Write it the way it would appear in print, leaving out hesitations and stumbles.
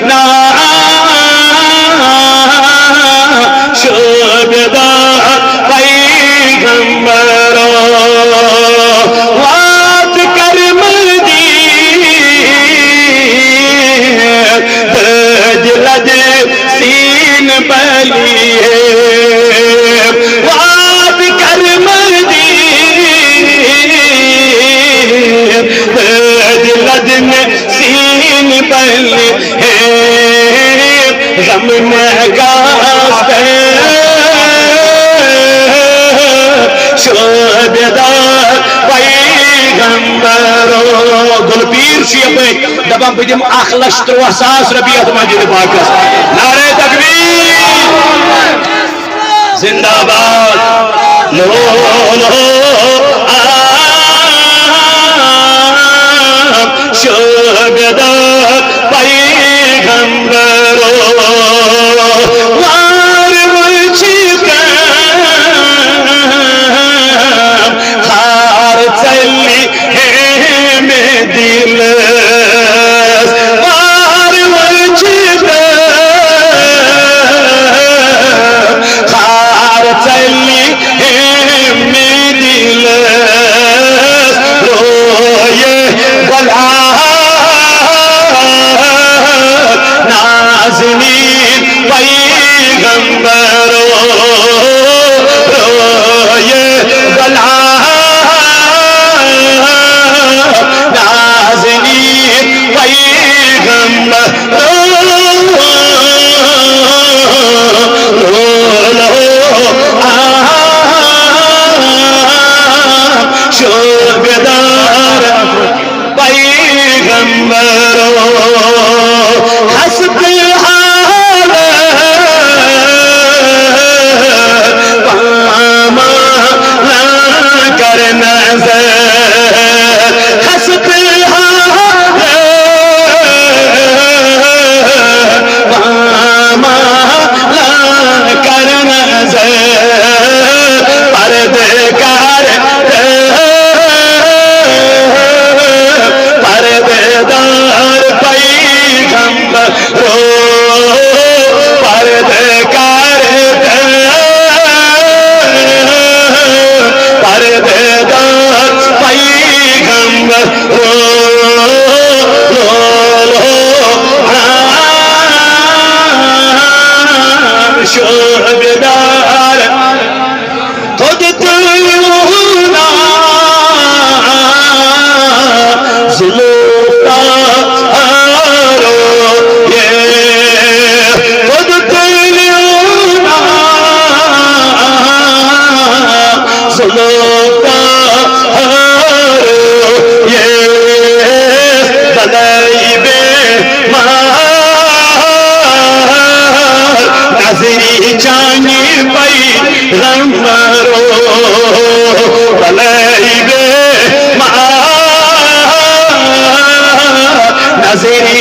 ना शोभदार पैगंबरो वात कर मदीन लज सीन बलिए वात कर मदीन लज सीन बलिए गम में गास्ते शोभदार पैगंबरो गुलपीर पे दबा बदिम 1,03,000 रपी अथ मस्जिद पाकस नारे तकबीर जिंदाबाद लो लो शोभदार पैगंबरो वार मुझका हार चली है में दिल वार मुझका हार चली है में दिल रोए बला नाज़नीन पैगंबरो रोए बला नाज़नीन पैगंबरो शोभदार पैगंबरो हस्ब हाल पामा कर नजर हस्ब हाल पामा कर नजर परदेकार परदेदार पैगंबरो परदेकार परदेदार पैगंबरो शोभदार खुद तू ना जुल्फा हारो ये खुद तू ना जुल्फा हारो ये बलाई बे नजरी जानी पैगंबरो बलाई बे नजरी